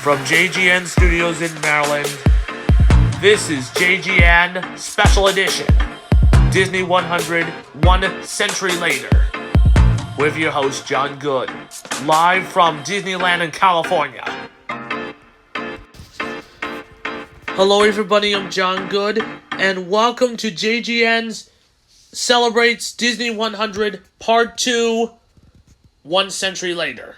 From JGN Studios in Maryland, this is JGN Special Edition, Disney 100 One Century Later, with your host John Good, live from Disneyland in California. Hello everybody, I'm John Good, and welcome to JGN's Celebrates Disney 100 Part 2, One Century Later.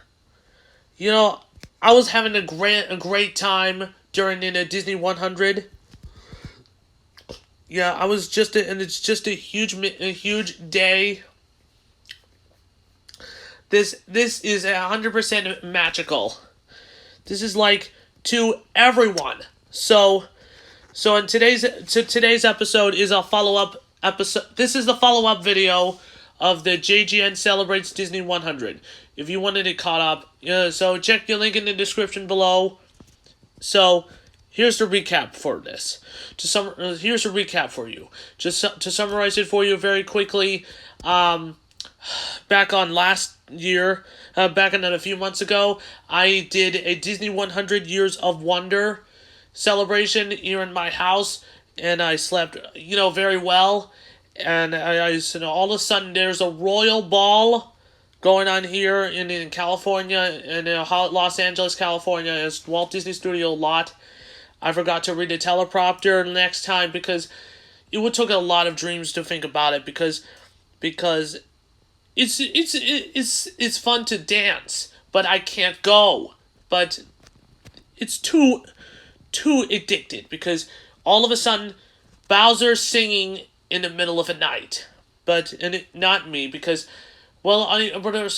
You know, I was having a great time during the Disney 100. Yeah, I was it's just a huge day. This is 100% magical. This is like to everyone. So in today's episode is a follow-up episode. This is the follow-up video of the JGN Celebrates Disney 100. If you wanted it caught up, so check the link in the description below. So here's the recap for this. Here's a recap for you. Just to summarize it for you very quickly. Back on last year, back on a few months ago, I did a Disney 100 Years of Wonder celebration here in my house, and I slept, very well. And I all of a sudden there's a royal ball going on here in California, in Los Angeles, California. It's Walt Disney Studio lot. I forgot to read the teleprompter next time because it would take a lot of dreams to think about it because it's fun to dance, but I can't go. But it's too addicted because all of a sudden Bowser's singing in the middle of the night, not me because, well, for the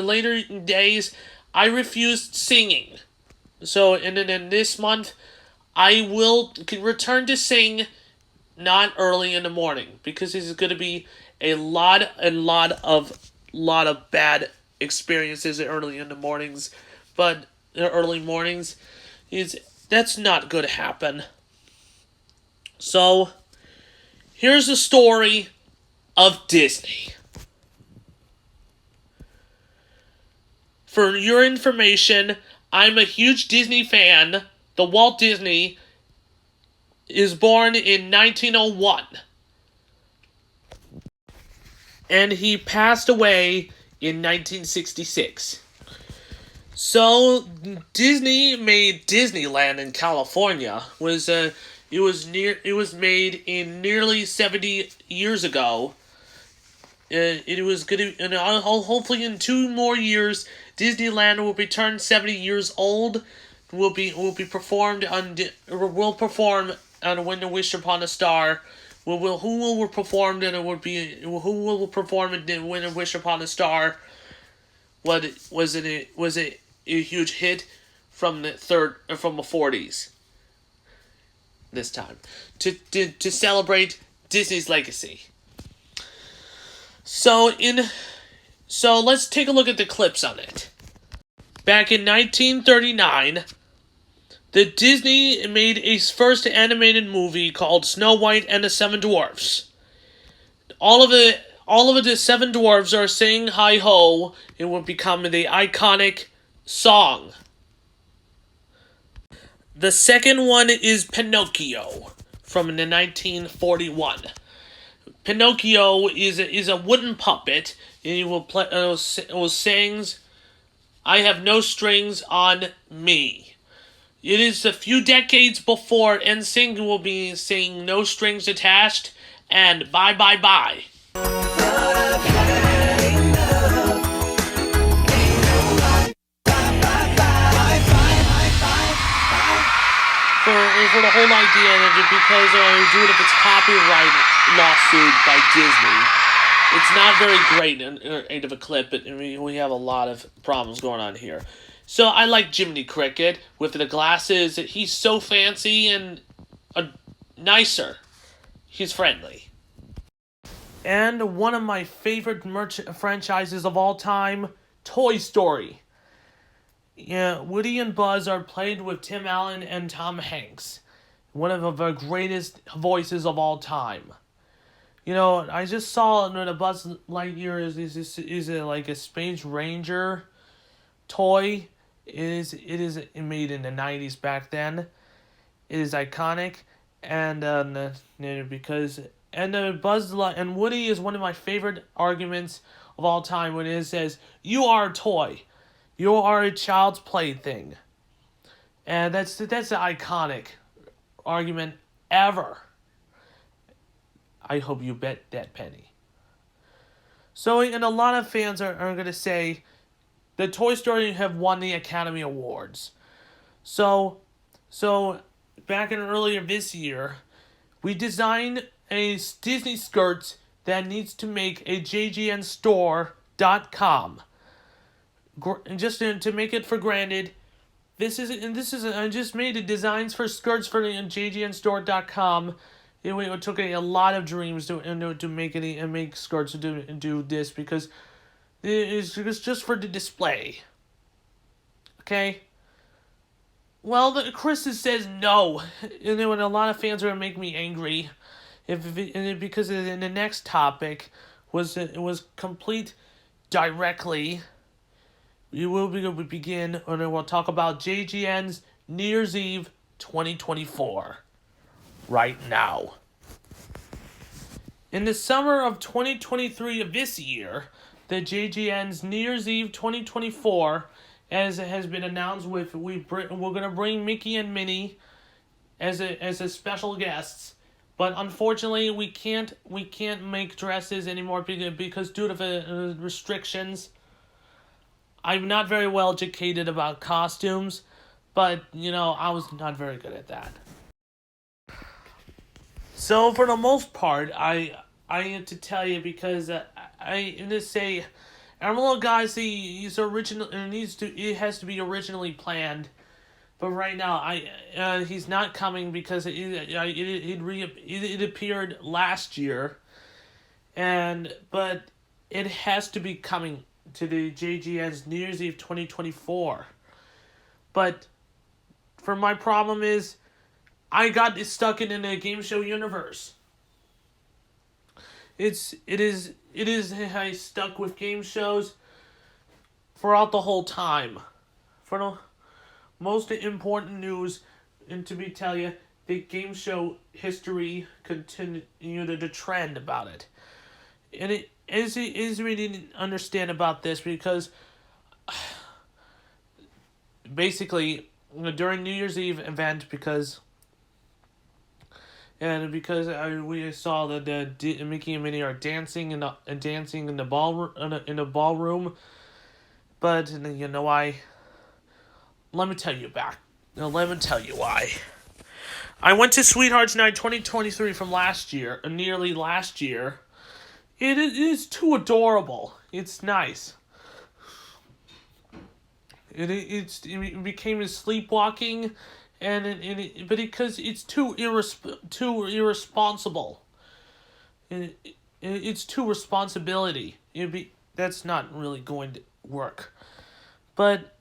later days, I refused singing. So in this month, I will return to sing, not early in the morning, because this is going to be a lot of bad experiences early in the mornings, but the early mornings that's not going to happen. So, here's the story of Disney. For your information, I'm a huge Disney fan. The Walt Disney is born in 1901. And he passed away in 1966. So, Disney made Disneyland in California. It was made in nearly 70 years ago. It was gonna, and hopefully in 2 more years, Disneyland will be turned 70 years old. Will perform on When the Wish Upon a Star. Who will perform in When the Wish Upon a Star? Was it a huge hit from the 40s? This time to celebrate Disney's legacy. So let's take a look at the clips on it. Back in 1939, the Disney made a first animated movie called Snow White and the Seven Dwarfs. All of the Seven Dwarfs are singing "Hi Ho." It would become the iconic song. The second one is Pinocchio from the 1941. Pinocchio is a wooden puppet, and he will play. Sings, "I have no strings on me." It is a few decades before NSYNC will be singing "No Strings Attached" and "Bye Bye Bye." For the whole idea, and because due to its copyright lawsuit by Disney, it's not very great of a clip, but we have a lot of problems going on here. So I like Jiminy Cricket with the glasses. He's so fancy and nicer. He's friendly. And one of my favorite franchises of all time, Toy Story. Yeah, Woody and Buzz are played with Tim Allen and Tom Hanks. One of the greatest voices of all time. I just saw that a Buzz Lightyear is like a Space Ranger toy. It is made in the 90s back then. It is iconic, and because and Woody is one of my favorite arguments of all time when it says, "You are a toy, you are a child's plaything," and that's an iconic argument ever. I hope you bet that penny. So, and a lot of fans are going to say the Toy Story have won the Academy Awards. So back in earlier this year, we designed a Disney skirt that needs to make a JGNstore.com. Just to make it for granted, I just made the designs for skirts for the JGNstore.com. It took a lot of dreams to make it and make skirts to do this, because it's just for the display. Okay. Well, Chris says no, and then a lot of fans are gonna make me angry, because in the next topic was complete directly. We will begin, and then we'll talk about JGN's New Year's Eve 2024. Right now. In the summer of 2023 of this year, the JGN's New Year's Eve 2024, as it has been announced, we're gonna bring Mickey and Minnie as a special guests, but unfortunately we can't make dresses anymore because due to the restrictions. I'm not very well educated about costumes, but I was not very good at that. So for the most part, I have to tell you, because Emerald Galaxy is original and it has to be originally planned, but right now he's not coming because it appeared last year, but it has to be coming to the JGN's New Year's Eve 2024. But for my problem is, I got stuck in a game show universe. It is I stuck with game shows throughout the whole time. For the most important news, and to tell you, the game show history continue the trend about it, and it is we didn't understand about this because basically during New Year's Eve event because we saw that the Mickey and Minnie are dancing in the ballroom, but let me tell you why. I went to Sweethearts Night 2023 from nearly last year. It is too adorable. It's nice. It became a sleepwalking. But because it's too irresponsible, it's too responsibility. That's not really going to work. But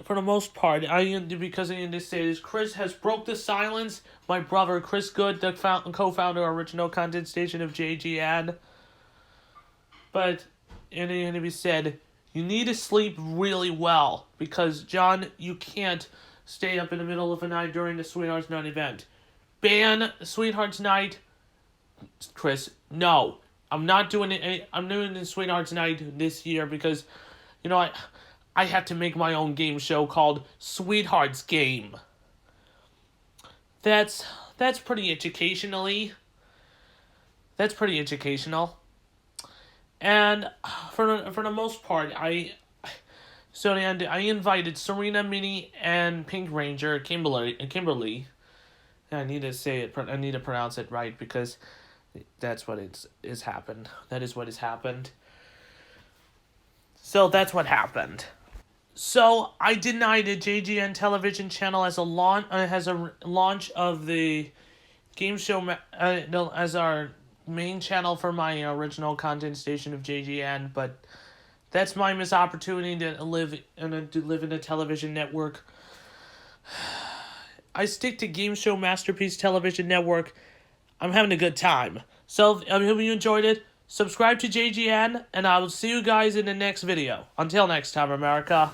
for the most part, because I understand Chris has broke the silence. My brother Chris Good, the co-founder, original content station of JGN. But and he said, you need to sleep really well because John, you can't stay up in the middle of the night during the Sweethearts Night event. Ban Sweethearts Night. Chris, no. I'm not doing it. I'm doing the Sweethearts Night this year because, I have to make my own game show called Sweethearts Game. That's pretty educational. And for the most part, I invited Serena, Minnie, and Pink Ranger, Kimberly. I need to say it. I need to pronounce it right because that's what is happened. That is what has happened. So that's what happened. So I denied the JGN television channel as a launch of the game show as our main channel for my original content station of JGN, but that's my missed opportunity to live in a television network. I stick to Game Show Masterpiece Television Network. I'm having a good time. So I hope you enjoyed it. Subscribe to JGN, and I will see you guys in the next video. Until next time, America.